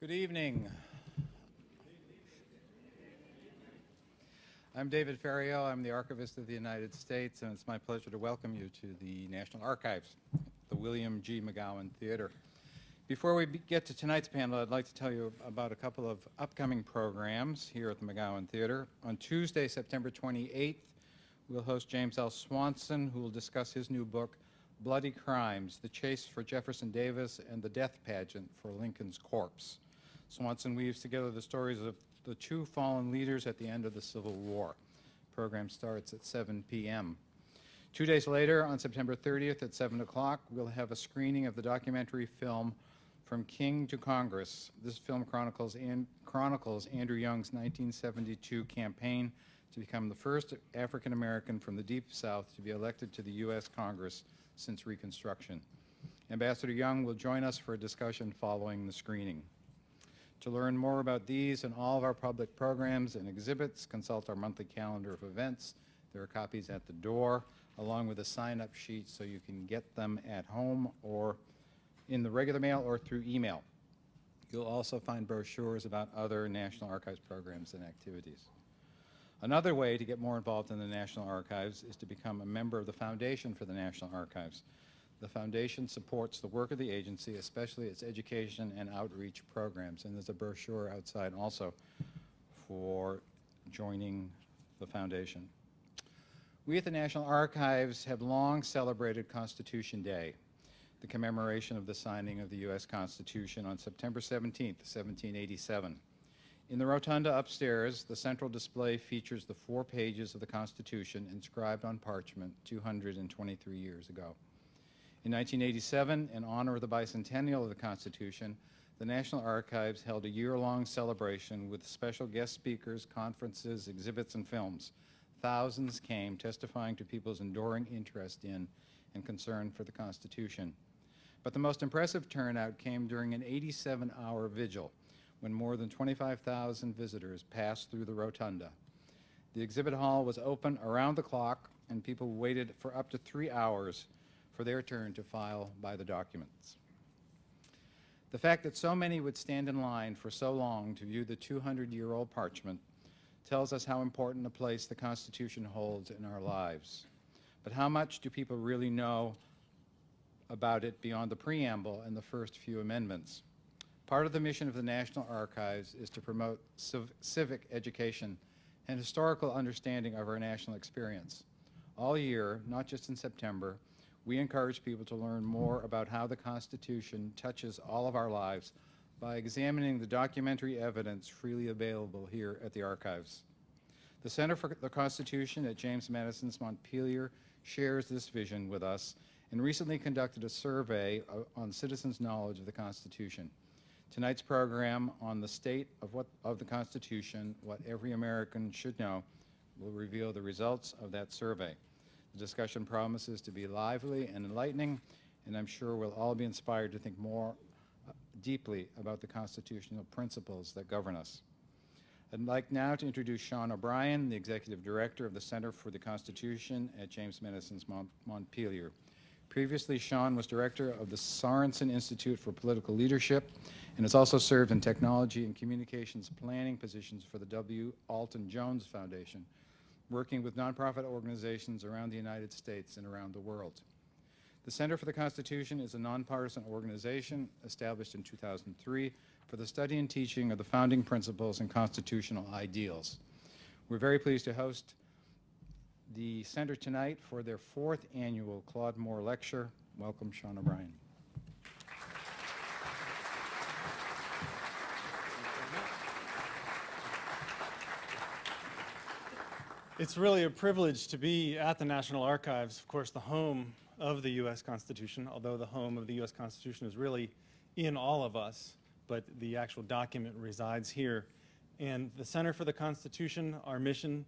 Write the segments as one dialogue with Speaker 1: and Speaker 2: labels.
Speaker 1: Good evening. I'm David Ferriero. I'm the Archivist of the United States, and it's my pleasure to welcome you to the National Archives, the William G. McGowan Theater. Before we get to tonight's panel, I'd like to tell you about a couple of upcoming programs here at the McGowan Theater. On Tuesday, September 28th, we'll host James L. Swanson, who will discuss his new book, Bloody Crimes, The Chase for Jefferson Davis and the Death Pageant for Lincoln's Corpse. Swanson weaves together the stories of the two fallen leaders at the end of the Civil War. The program starts at 7 p.m. 2 days later, on September 30th at 7 o'clock, we'll have a screening of the documentary film From King to Congress. This film chronicles Andrew Young's 1972 campaign to become the first African American from the Deep South to be elected to the U.S. Congress since Reconstruction. Ambassador Young will join us for a discussion following the screening. To learn more about these and all of our public programs and exhibits, consult our monthly calendar of events. There are copies at the door, along with a sign-up sheet so you can get them at home or in the regular mail or through email. You'll also find brochures about other National Archives programs and activities. Another way to get more involved in the National Archives is to become a member of the Foundation for the National Archives. The Foundation supports the work of the agency, especially its education and outreach programs, and there's a brochure outside also for joining the Foundation. We at the National Archives have long celebrated Constitution Day, the commemoration of the signing of the U.S. Constitution on September 17th, 1787. In the rotunda upstairs, the central display features the 4 pages of the Constitution inscribed on parchment 223 years ago. In 1987, in honor of the bicentennial of the Constitution, the National Archives held a year-long celebration with special guest speakers, conferences, exhibits, and films. Thousands came, testifying to people's enduring interest in and concern for the Constitution. But the most impressive turnout came during an 87-hour vigil, when more than 25,000 visitors passed through the rotunda. The exhibit hall was open around the clock, and people waited for up to 3 hours for their turn to file by the documents. The fact that so many would stand in line for so long to view the 200-year-old parchment tells us how important a place the Constitution holds in our lives. But how much do people really know about it beyond the preamble and the first few amendments? Part of the mission of the National Archives is to promote civic education and historical understanding of our national experience. All year, not just in September, we encourage people to learn more about how the Constitution touches all of our lives by examining the documentary evidence freely available here at the Archives. The Center for the Constitution at James Madison's Montpelier shares this vision with us and recently conducted a survey on citizens' knowledge of the Constitution. Tonight's program on the state of the Constitution, What Every American Should Know, will reveal the results of that survey. The discussion promises to be lively and enlightening, and I'm sure we'll all be inspired to think more deeply about the constitutional principles that govern us. I'd like now to introduce Sean O'Brien, the Executive Director of the Center for the Constitution at James Madison's Montpelier. Previously, Sean was Director of the Sorensen Institute for Political Leadership and has also served in technology and communications planning positions for the W. Alton Jones Foundation, working with nonprofit organizations around the United States and around the world. The Center for the Constitution is a nonpartisan organization established in 2003 for the study and teaching of the founding principles and constitutional ideals. We're very pleased to host the Center tonight for their 4th annual Claude Moore Lecture. Welcome, Sean O'Brien.
Speaker 2: It's really a privilege to be at the National Archives, of course, the home of the U.S. Constitution, although the home of the U.S. Constitution is really in all of us, but the actual document resides here. And the Center for the Constitution, our mission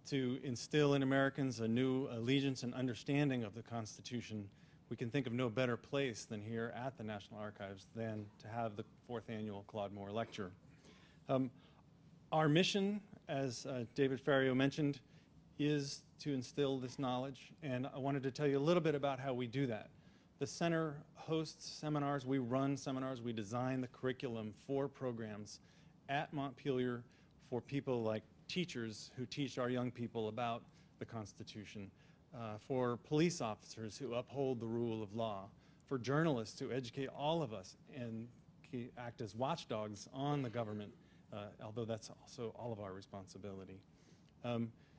Speaker 2: to instill in Americans a new allegiance and understanding of the Constitution, we can think of no better place than here at the National Archives than to have the 4th annual Claude Moore Lecture. Our mission, as David Ferriero mentioned, is to instill this knowledge, and I wanted to tell you a little bit about how we do that. The center hosts seminars, we run seminars, we design the curriculum for programs at Montpelier for people like teachers who teach our young people about the Constitution, for police officers who uphold the rule of law, for journalists who educate all of us and act as watchdogs on the government, although that's also all of our responsibility.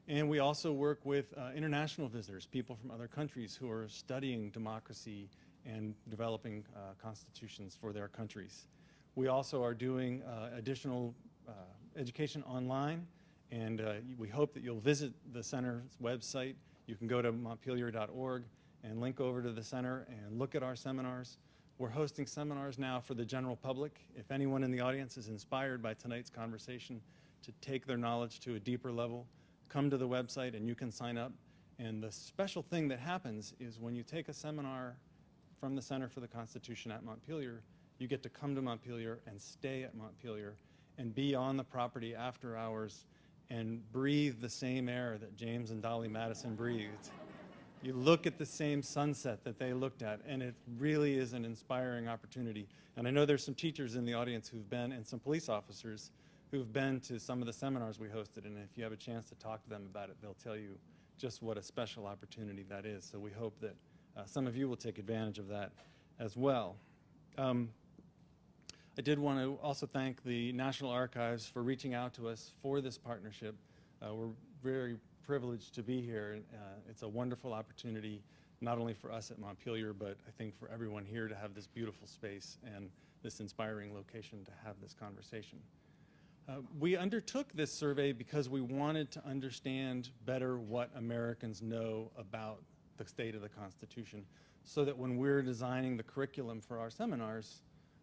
Speaker 2: And we also work with international visitors, people from other countries who are studying democracy and developing constitutions for their countries. We also are doing additional education online, and we hope that you'll visit the center's website. You can go to montpelier.org and link over to the center and look at our seminars. We're hosting seminars now for the general public. If anyone in the audience is inspired by tonight's conversation to take their knowledge to a deeper level, come to the website and you can sign up. And the special thing that happens is when you take a seminar from the Center for the Constitution at Montpelier, you get to come to Montpelier and stay at Montpelier and be on the property after hours and breathe the same air that James and Dolly Madison breathed. You look at the same sunset that they looked at, and it really is an inspiring opportunity. And I know there's some teachers in the audience who've been, and some police officers who've been to some of the seminars we hosted, and if you have a chance to talk to them about it, they'll tell you just what a special opportunity that is. So we hope that some of you will take advantage of that as well. I did want to also thank the National Archives for reaching out to us for this partnership. We're very privileged to be here. It's a wonderful opportunity, not only for us at Montpelier, but I think for everyone here to have this beautiful space and this inspiring location to have this conversation. We undertook this survey because we wanted to understand better what Americans know about the state of the Constitution, so that when we're designing the curriculum for our seminars,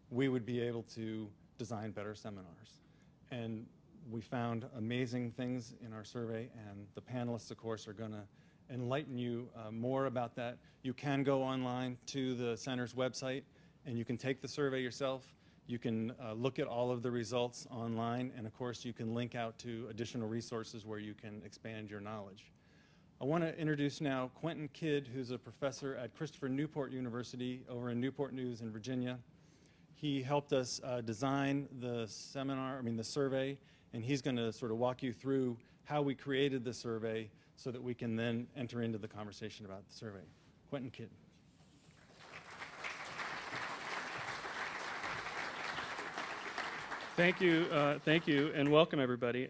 Speaker 2: we would be able to design better seminars. And we found amazing things in our survey, and the panelists, of course, are going to enlighten you more about that. You can go online to the center's website, and you can take the survey yourself. You can look at all of the results online, and of course, you can link out to additional resources where you can expand your knowledge. I want to introduce now Quentin Kidd, who's a professor at Christopher Newport University over in Newport News in Virginia. He helped us design the survey, and he's going to sort of walk you through how we created the survey so that we can then enter into the conversation about the survey. Quentin Kidd.
Speaker 3: Thank you, and welcome everybody.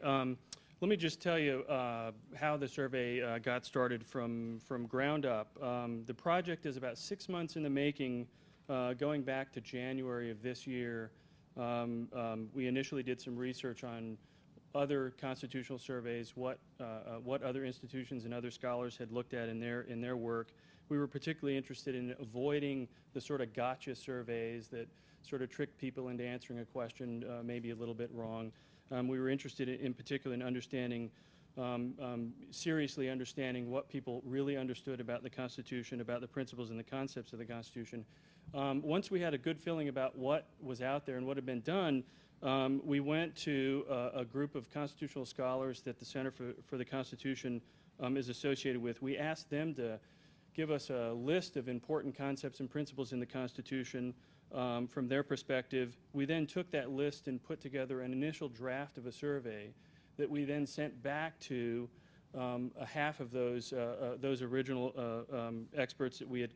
Speaker 3: Let me just tell you how the survey got started from ground up. The project is about 6 months in the making, going back to January of this year. We initially did some research on other constitutional surveys, what other institutions and other scholars had looked at in their work. We were particularly interested in avoiding the sort of gotcha surveys that sort of trick people into answering a question maybe a little bit wrong. We were interested in particular in understanding, seriously understanding what people really understood about the Constitution, about the principles and the concepts of the Constitution. Once we had a good feeling about what was out there and what had been done, we went to a group of constitutional scholars that the Center for the Constitution is associated with. We asked them to give us a list of important concepts and principles in the Constitution from their perspective. We then took that list and put together an initial draft of a survey that we then sent back to a half of those original experts that we had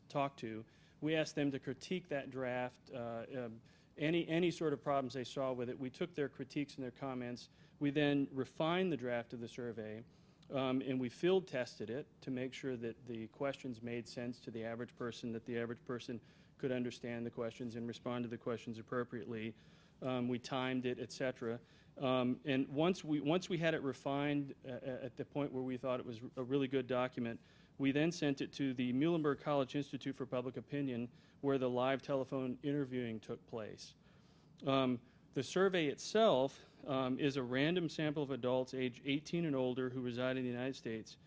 Speaker 3: talked to. We asked them to critique that draft, any sort of problems they saw with it. We took their critiques and their comments. We then refined the draft of the survey, and we field tested it to make sure that the questions made sense to the average person, that the average person could understand the questions and respond to the questions appropriately. We timed it, etc. And once we had it refined at the point where we thought it was a really good document, we then sent it to the Muhlenberg College Institute for Public Opinion, where the live telephone interviewing took place. The survey itself is a random sample of adults aged 18 and older who reside in the United States,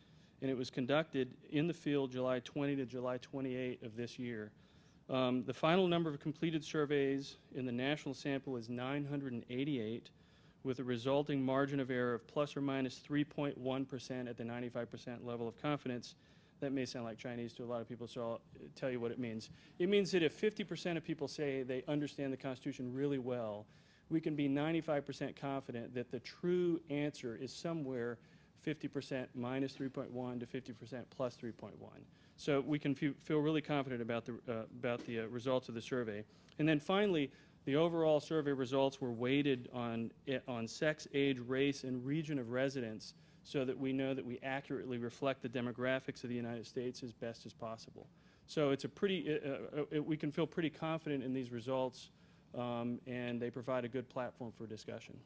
Speaker 3: and it was conducted in the field July 20 to July 28 of this year. The final number of completed surveys in the national sample is 988, with a resulting margin of error of plus or minus 3.1% at the 95% level of confidence. That may sound like Chinese to a lot of people, so I'll tell you what it means. It means that if 50% of people say they understand the Constitution really well, we can be 95% confident that the true answer is somewhere 50% minus 3.1 to 50% plus 3.1. So we can feel really confident about the results of the survey. And then finally, the overall survey results were weighted on sex, age, race, and region of residence, so that we know that we accurately reflect the demographics of the United States as best as possible. So it's a pretty, we can feel pretty confident in these results, and they provide a good platform for discussion.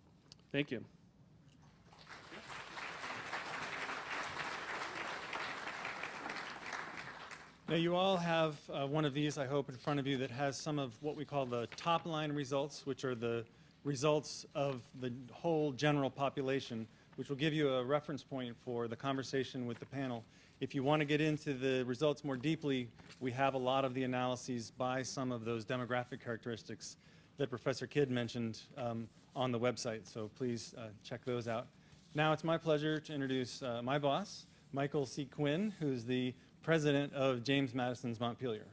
Speaker 3: Thank you.
Speaker 2: Now, you all have one of these, I hope, in front of you that has some of what we call the top-line results, which are the results of the whole general population, which will give you a reference point for the conversation with the panel. If you want to get into the results more deeply, we have a lot of the analyses by some of those demographic characteristics that Professor Kidd mentioned on the website, so please check those out. Now it's my pleasure to introduce my boss, Michael C. Quinn, who's the president of James Madison's Montpelier.